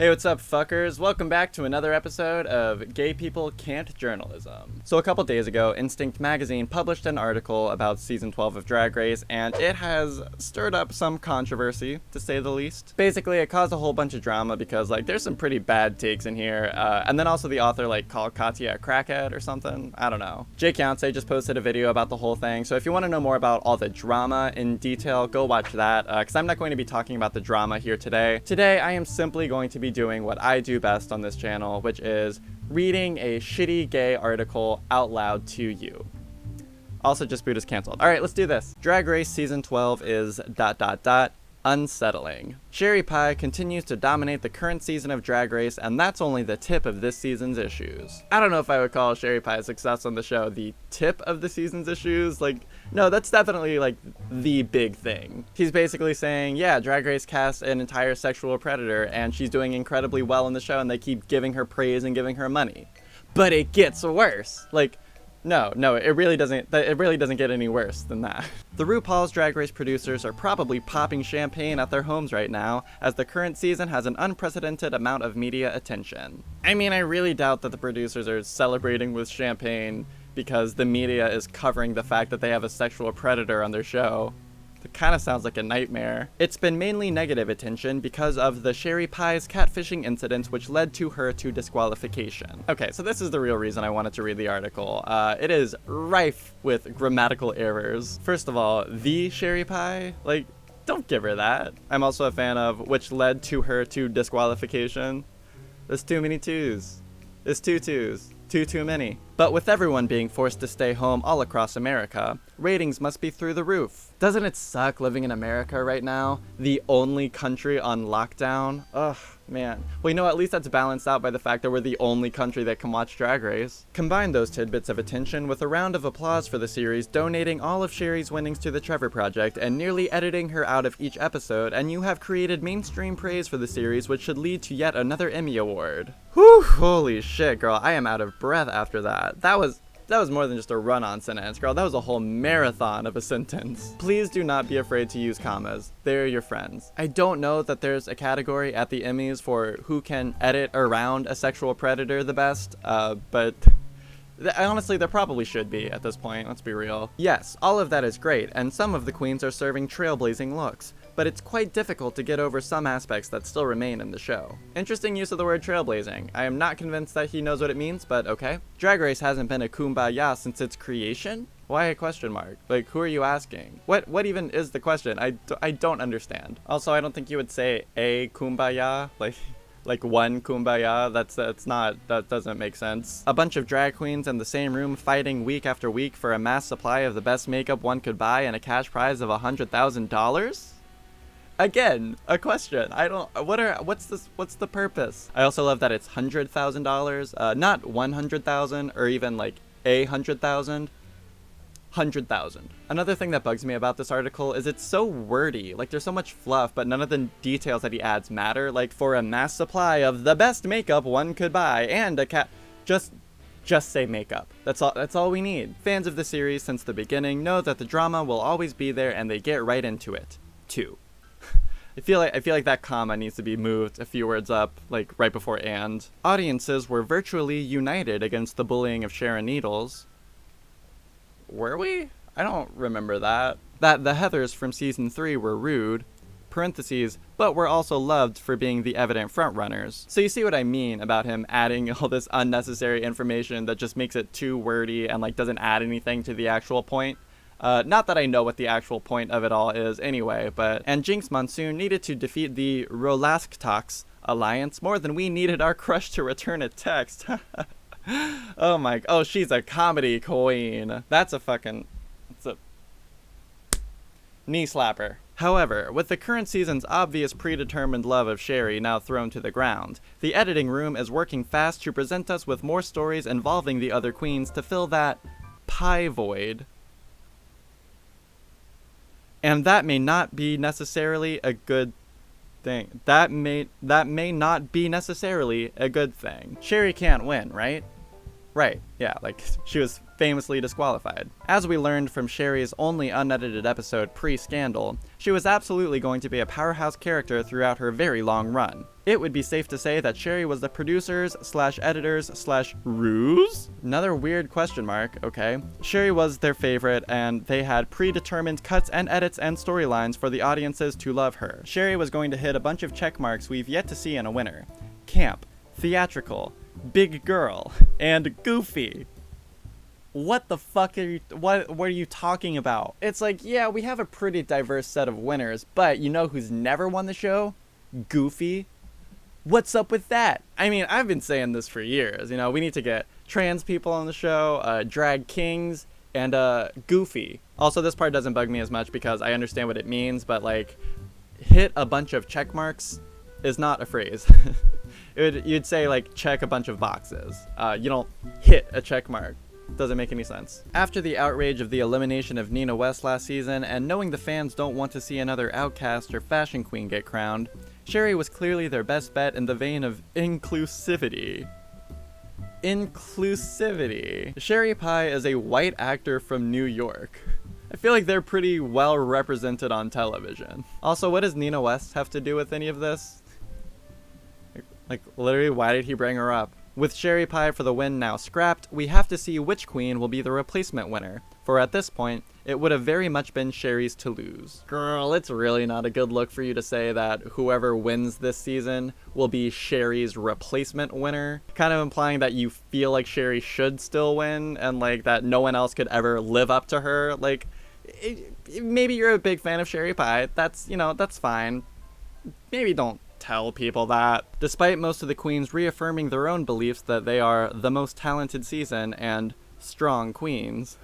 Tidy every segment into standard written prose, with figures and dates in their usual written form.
Hey, what's up, fuckers? Welcome back to another episode of Gay People Can't Journalism. So a couple days ago, Instinct magazine published an article about season 12 of Drag Race, and it has stirred up some controversy, to say the least. Basically, it caused a whole bunch of drama because, there's some pretty bad takes in here, and then also the author, called Katya a crackhead or something. I don't know. Jake Yonsei just posted a video about the whole thing, so if you want to know more about all the drama in detail, go watch that, because I'm not going to be talking about the drama here today. Today, I am simply going to be doing what I do best on this channel, which is reading a shitty gay article out loud to you. Also, just boot is canceled. Alright, let's do this. Drag Race Season 12 is ... unsettling. Sherry Pie continues to dominate the current season of Drag Race, and that's only the tip of this season's issues. I don't know if I would call Sherry Pie's success on the show the tip of the season's issues. No, that's definitely, the big thing. He's basically saying, yeah, Drag Race cast an entire sexual predator, and she's doing incredibly well in the show, and they keep giving her praise and giving her money. But it gets worse. No, it really doesn't get any worse than that. The RuPaul's Drag Race producers are probably popping champagne at their homes right now, as the current season has an unprecedented amount of media attention. I mean, I really doubt that the producers are celebrating with champagne because the media is covering the fact that they have a sexual predator on their show. It kind of sounds like a nightmare. It's been mainly negative attention because of the Sherry Pie's catfishing incident, which led to her to disqualification. Okay, so this is the real reason I wanted to read the article. It is rife with grammatical errors. First of all, the Sherry Pie? Don't give her that. I'm also a fan of which led to her to disqualification. There's too many twos. There's two twos. Too many. But with everyone being forced to stay home all across America, ratings must be through the roof. Doesn't it suck living in America right now? The only country on lockdown? Ugh, man. Well, at least that's balanced out by the fact that we're the only country that can watch Drag Race. Combine those tidbits of attention with a round of applause for the series donating all of Sherry's winnings to the Trevor Project and nearly editing her out of each episode, and you have created mainstream praise for the series, which should lead to yet another Emmy Award. Whew, holy shit, girl, I am out of breath after that. That was more than just a run-on sentence, girl. That was a whole marathon of a sentence. Please do not be afraid to use commas. They're your friends. I don't know that there's a category at the Emmys for who can edit around a sexual predator the best, but honestly, there probably should be at this point, let's be real. Yes, all of that is great, and some of the queens are serving trailblazing looks, but it's quite difficult to get over some aspects that still remain in the show. Interesting use of the word trailblazing. I am not convinced that he knows what it means, but okay. Drag Race hasn't been a kumbaya since its creation? Why a question mark? Who are you asking? What even is the question? I don't understand. Also, I don't think you would say a kumbaya, like one kumbaya. That doesn't make sense. A bunch of drag queens in the same room fighting week after week for a mass supply of the best makeup one could buy and a cash prize of $100,000? Again, a question. What's the purpose? I also love that it's $100,000, not 100,000 or even a 100,000. 100,000. Another thing that bugs me about this article is it's so wordy. There's so much fluff, but none of the details that he adds matter. For a mass supply of the best makeup one could buy and a just say makeup. That's all we need. Fans of the series since the beginning know that the drama will always be there, and they get right into it too. I feel like that comma needs to be moved a few words up, right before and. Audiences were virtually united against the bullying of Sharon Needles. Were we? I don't remember that. That the Heathers from season 3 were rude, parentheses, but were also loved for being the evident frontrunners. So you see what I mean about him adding all this unnecessary information that just makes it too wordy and doesn't add anything to the actual point. Not that I know what the actual point of it all is anyway, and Jinx Monsoon needed to defeat the Rolasktox alliance more than we needed our crush to return a text. Oh, she's a comedy queen. That's a knee slapper. However, with the current season's obvious predetermined love of Sherry now thrown to the ground, the editing room is working fast to present us with more stories involving the other queens to fill that pie void. And that may not be necessarily a good thing. That may not be necessarily a good thing. Sherry can't win, right? Right, yeah, she was famously disqualified. As we learned from Sherry's only unedited episode pre-scandal, she was absolutely going to be a powerhouse character throughout her very long run. It would be safe to say that Sherry was the producers / editors / ruse? Another weird question mark, okay. Sherry was their favorite, and they had predetermined cuts and edits and storylines for the audiences to love her. Sherry was going to hit a bunch of check marks we've yet to see in a winner. Camp, theatrical, big girl, and goofy. What the fuck are you, what are you talking about? It's like, yeah, we have a pretty diverse set of winners, but you know who's never won the show? Goofy. What's up with that? I mean, I've been saying this for years, you know, we need to get trans people on the show, drag kings, and Goofy. Also, this part doesn't bug me as much because I understand what it means, but like, hit a bunch of check marks is not a phrase. You'd say like, check a bunch of boxes. You don't hit a check mark. Doesn't make any sense. After the outrage of the elimination of Nina West last season, and knowing the fans don't want to see another outcast or fashion queen get crowned, Sherry was clearly their best bet in the vein of inclusivity. Inclusivity. Sherry Pie is a white actor from New York. I feel like they're pretty well represented on television. Also, what does Nina West have to do with any of this? Like, literally, why did he bring her up? With Sherry Pie for the win now scrapped, we have to see which queen will be the replacement winner, for at this point, it would have very much been Sherry's to lose. Girl, it's really not a good look for you to say that whoever wins this season will be Sherry's replacement winner, kind of implying that you feel like Sherry should still win, and like that no one else could ever live up to her. Like, maybe you're a big fan of Sherry Pie, that's, you know, that's fine. Maybe don't tell people that. Despite most of the queens reaffirming their own beliefs that they are the most talented season and strong queens.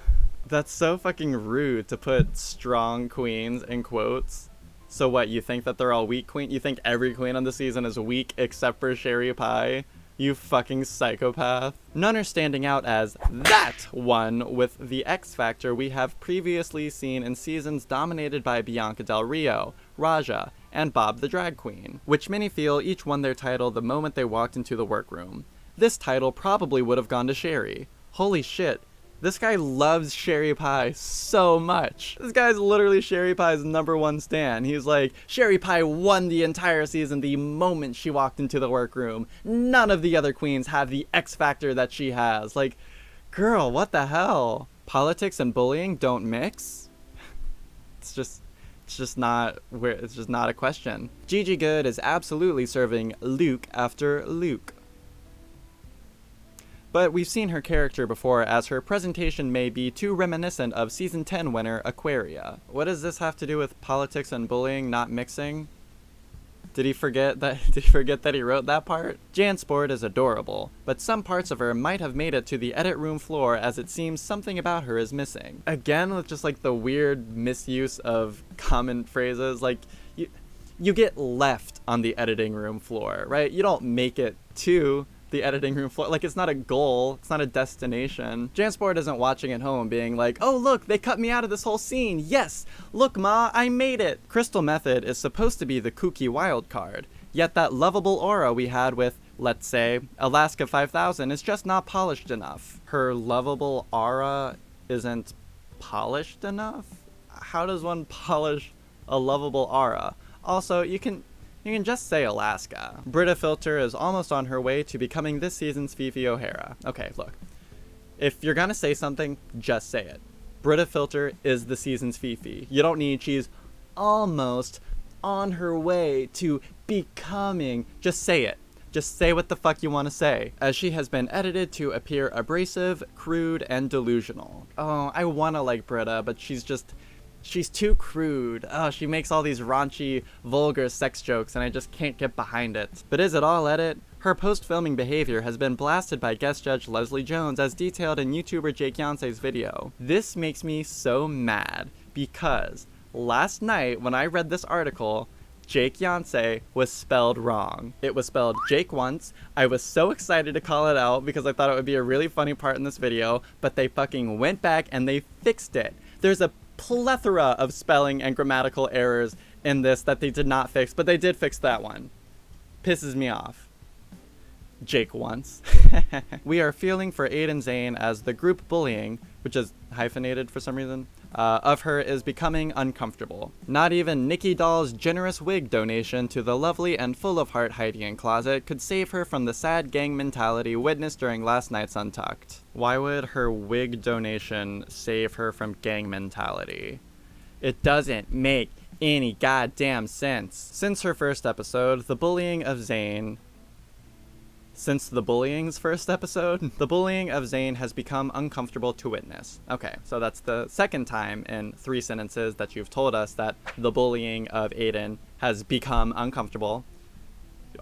That's so fucking rude to put strong queens in quotes. So what, you think that they're all weak queen? You think every queen on the season is weak except for Sherry Pie? You fucking psychopath. None are standing out as that one with the X Factor we have previously seen in seasons dominated by Bianca Del Rio, Raja, and Bob the Drag Queen, which many feel each won their title the moment they walked into the workroom. This title probably would have gone to Sherry. Holy shit, this guy loves Sherry Pie so much. This guy's literally Sherry Pie's #1 stan. He's like, Sherry Pie won the entire season the moment she walked into the workroom. None of the other queens have the X Factor that she has. Like, girl, what the hell? Politics and bullying don't mix? It's just not a question. Gigi Good is absolutely serving Luke after Luke. But we've seen her character before, as her presentation may be too reminiscent of season 10 winner Aquaria. What does this have to do with politics and bullying not mixing? Did he forget that he wrote that part? Jansport is adorable, but some parts of her might have made it to the edit room floor, as it seems something about her is missing. Again, with just like the weird misuse of common phrases, like you get left on the editing room floor, right? You don't make it to the editing room floor. Like, it's not a goal, it's not a destination. Jansport isn't watching at home being like, oh look, they cut me out of this whole scene, yes, look ma, I made it. Crystal Method is supposed to be the kooky wild card, yet that lovable aura we had with, let's say, Alaska 5000 is just not polished enough. Her lovable aura isn't polished enough? How does one polish a lovable aura? Also, you can just say Alaska. Brita Filter is almost on her way to becoming this season's Fifi O'Hara. Okay, look. If you're gonna say something, just say it. Brita Filter is the season's Fifi. You don't need she's almost on her way to becoming. Just say it. Just say what the fuck you want to say. As she has been edited to appear abrasive, crude, and delusional. Oh, I wanna like Brita, but she's too crude. Oh, she makes all these raunchy, vulgar sex jokes, and I just can't get behind it. But is it all edit? Her post-filming behavior has been blasted by guest judge Leslie Jones, as detailed in YouTuber Jake Yancey's video. This makes me so mad, because last night when I read this article, Jake Yancey was spelled wrong. It was spelled Jake once. I was so excited to call it out because I thought it would be a really funny part in this video, but they fucking went back and they fixed it. There's a plethora of spelling and grammatical errors in this that they did not fix, but they did fix that one. Pisses me off. Jake once. We are feeling for Aiden Zane as the group bullying, which is hyphenated for some reason, of her is becoming uncomfortable. Not even Nikki Doll's generous wig donation to the lovely and full of heart Heidi in Closet could save her from the sad gang mentality witnessed during last night's Untucked. Why would her wig donation save her from gang mentality? It doesn't make any goddamn sense. Since her first episode, the bullying of Zane... Since the bullying's first episode, the bullying of Zane has become uncomfortable to witness. Okay, so that's the second time in 3 sentences that you've told us that the bullying of Aiden has become uncomfortable.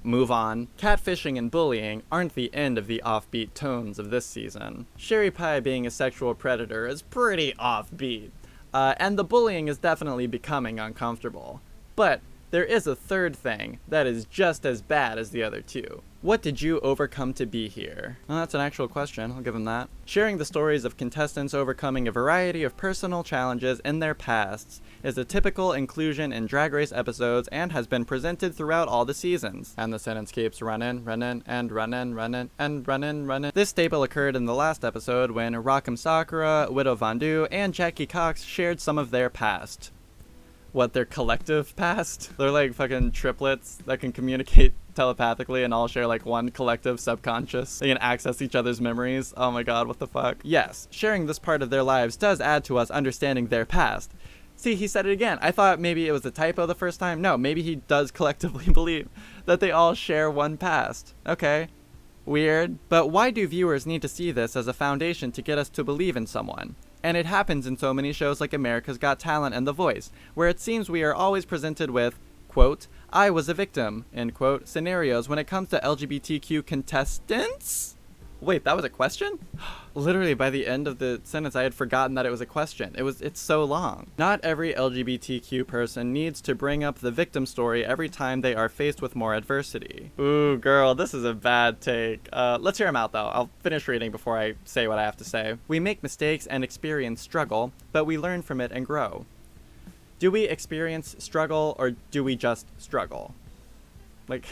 Move on. Catfishing and bullying aren't the end of the offbeat tones of this season. Sherry Pie being a sexual predator is pretty offbeat. And the bullying is definitely becoming uncomfortable. But there is a third thing that is just as bad as the other two. What did you overcome to be here? Well, that's an actual question, I'll give him that. Sharing the stories of contestants overcoming a variety of personal challenges in their pasts is a typical inclusion in Drag Race episodes and has been presented throughout all the seasons. And the sentence keeps running. This staple occurred in the last episode when Rock'em Sakura, Widow Vondu, and Jackie Cox shared some of their past. What, their collective past? They're like fucking triplets that can communicate telepathically and all share like one collective subconscious. They can access each other's memories. Oh my god, what the fuck? Yes, sharing this part of their lives does add to us understanding their past. See, he said it again. I thought maybe it was a typo the first time. No, maybe he does collectively believe that they all share one past. Okay. Weird. But why do viewers need to see this as a foundation to get us to believe in someone? And it happens in so many shows like America's Got Talent and The Voice, where it seems we are always presented with, quote, I was a victim, end quote, scenarios when it comes to LGBTQ contestants? Wait, that was a question? Literally, by the end of the sentence, I had forgotten that it was a question. It's so long. Not every LGBTQ person needs to bring up the victim story every time they are faced with more adversity. Ooh, girl, this is a bad take. Let's hear him out, though. I'll finish reading before I say what I have to say. We make mistakes and experience struggle, but we learn from it and grow. Do we experience struggle, or do we just struggle? Like...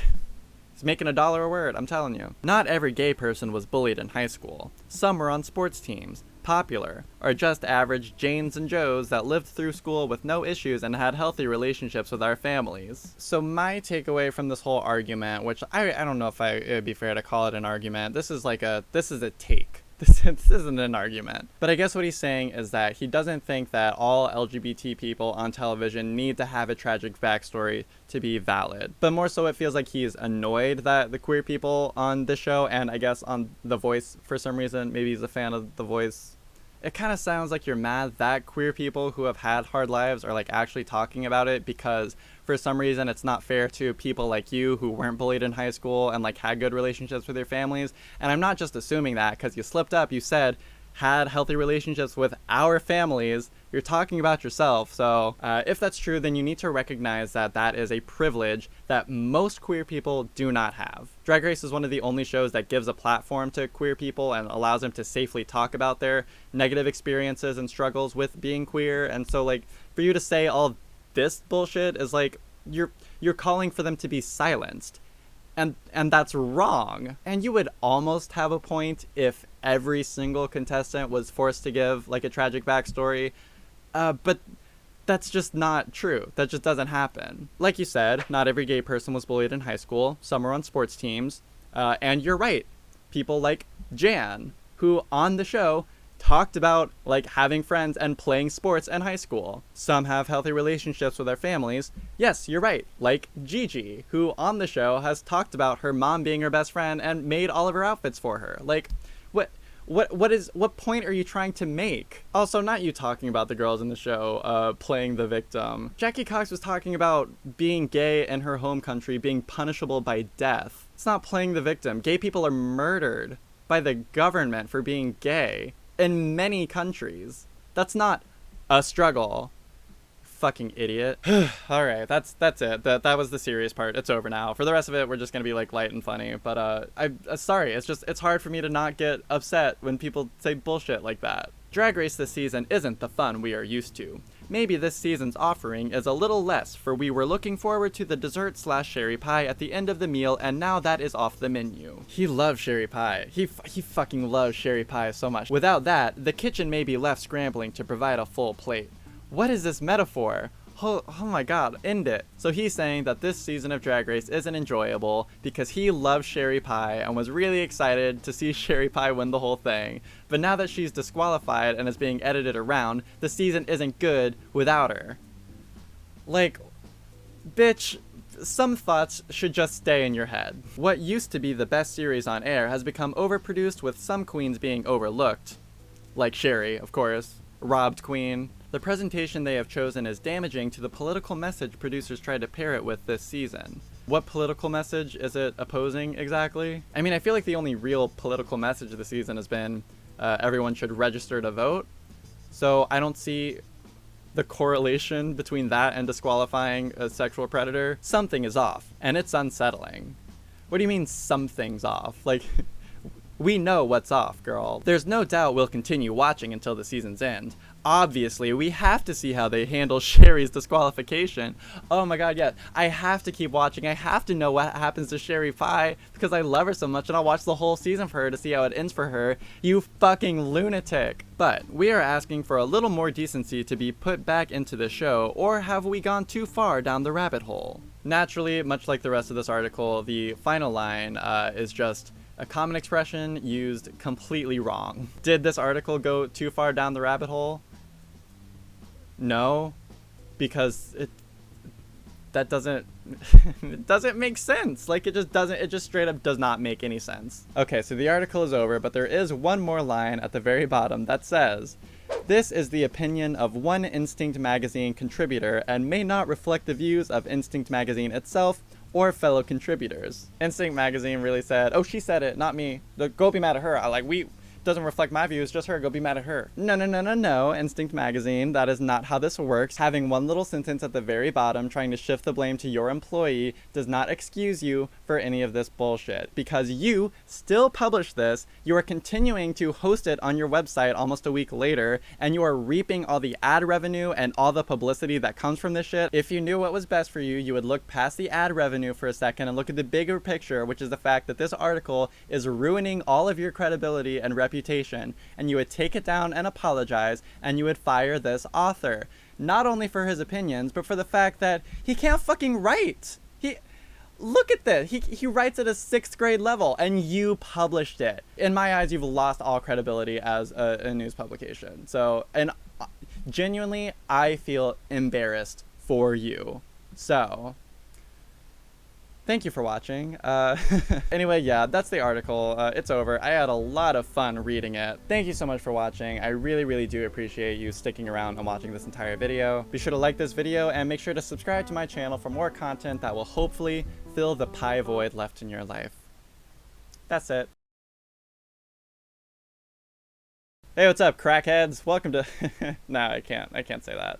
It's making $1 a word, I'm telling you. Not every gay person was bullied in high school. Some were on sports teams, popular, or just average Janes and Joes that lived through school with no issues and had healthy relationships with our families. So my takeaway from this whole argument, which I don't know if it would be fair to call it an argument. This is a take. This isn't an argument. But I guess what he's saying is that he doesn't think that all LGBT people on television need to have a tragic backstory to be valid. But more so it feels like he's annoyed that the queer people on the show, and I guess on The Voice for some reason, maybe he's a fan of The Voice. It kind of sounds like you're mad that queer people who have had hard lives are like actually talking about it because for some reason it's not fair to people like you who weren't bullied in high school and like had good relationships with your families. And I'm not just assuming that because you slipped up. You said had healthy relationships with our families. You're talking about yourself. So if that's true, then you need to recognize that that is a privilege that most queer people do not have. Drag Race is one of the only shows that gives a platform to queer people and allows them to safely talk about their negative experiences and struggles with being queer. And so like for you to say all this bullshit is like you're calling for them to be silenced. And that's wrong. And you would almost have a point if every single contestant was forced to give like a tragic backstory. But that's just not true. That just doesn't happen. Like you said, not every gay person was bullied in high school. Some were on sports teams. And you're right. People like Jan, who on the show talked about like having friends and playing sports in high school. Some have healthy relationships with their families. Yes, you're right. Like Gigi, who on the show has talked about her mom being her best friend and made all of her outfits for her. Like, what point are you trying to make? Also, not you talking about the girls in the show playing the victim. Jackie Cox was talking about being gay in her home country being punishable by death. It's not playing the victim. Gay people are murdered by the government for being gay in many countries. That's not a struggle. Fucking idiot. All right, that's it. That was the serious part. It's over now. For the rest of it, we're just gonna be like light and funny. But I'm sorry. It's hard for me to not get upset when people say bullshit like that. Drag Race this season isn't the fun we are used to. maybe this season's offering is a little less, for we were looking forward to the dessert/sherry pie at the end of the meal, and now that is off the menu. He loves sherry pie. He fucking loves sherry pie so much. Without that, the kitchen may be left scrambling to provide a full plate. What is this metaphor? Oh my god, end it. So he's saying that this season of Drag Race isn't enjoyable because he loves sherry pie and was really excited to see sherry pie win the whole thing. But now that she's disqualified and is being edited around, the season isn't good without her. Like, bitch, some thoughts should just stay in your head. What used to be the best series on air has become overproduced, with some queens being overlooked. Like Sherry, of course. Robbed queen. The presentation they have chosen is damaging to the political message producers tried to pair it with this season. What political message is it opposing exactly? I mean, I feel like the only real political message of the season has been everyone should register to vote. So I don't see the correlation between that and disqualifying a sexual predator. Something is off, and it's unsettling. What do you mean something's off? Like, we know what's off, girl. There's no doubt we'll continue watching until the season's end. Obviously, we have to see how they handle Sherry's disqualification. Oh my god, yeah. I have to keep watching. I have to know what happens to Sherry Pie because I love her so much, and I'll watch the whole season for her to see how it ends for her. You fucking lunatic. But we are asking for a little more decency to be put back into the show, or have we gone too far down the rabbit hole? Naturally, much like the rest of this article, the final line is just a common expression used completely wrong. Did this article go too far down the rabbit hole? No, because that doesn't it doesn't make sense. Like, it just straight up does not make any sense. Okay, so the article is over, but there is one more line at the very bottom that says, "This is the opinion of one Instinct magazine contributor and may not reflect the views of Instinct magazine itself or fellow contributors." Instinct magazine really said, "Oh, she said it, not me. Go be mad at her." Doesn't reflect my views, just her, go be mad at her. No, Instinct magazine, that is not how this works. Having one little sentence at the very bottom trying to shift the blame to your employee does not excuse you for any of this bullshit. Because you still publish this, you are continuing to host it on your website almost a week later, and you are reaping all the ad revenue and all the publicity that comes from this shit. If you knew what was best for you, you would look past the ad revenue for a second and look at the bigger picture, which is the fact that this article is ruining all of your credibility and reputation, and you would take it down and apologize, and you would fire this author. Not only for his opinions, but for the fact that he can't fucking write. Look at this. He writes at a 6th grade level, and you published it. In my eyes, you've lost all credibility as a news publication. So, and genuinely, I feel embarrassed for you. So, thank you for watching. Anyway, yeah, that's the article. It's over. I had a lot of fun reading it. Thank you so much for watching. I really, really do appreciate you sticking around and watching this entire video. Be sure to like this video and make sure to subscribe to my channel for more content that will hopefully fill the pie void left in your life. That's it. Hey, what's up, crackheads? Welcome to... No, I can't say that.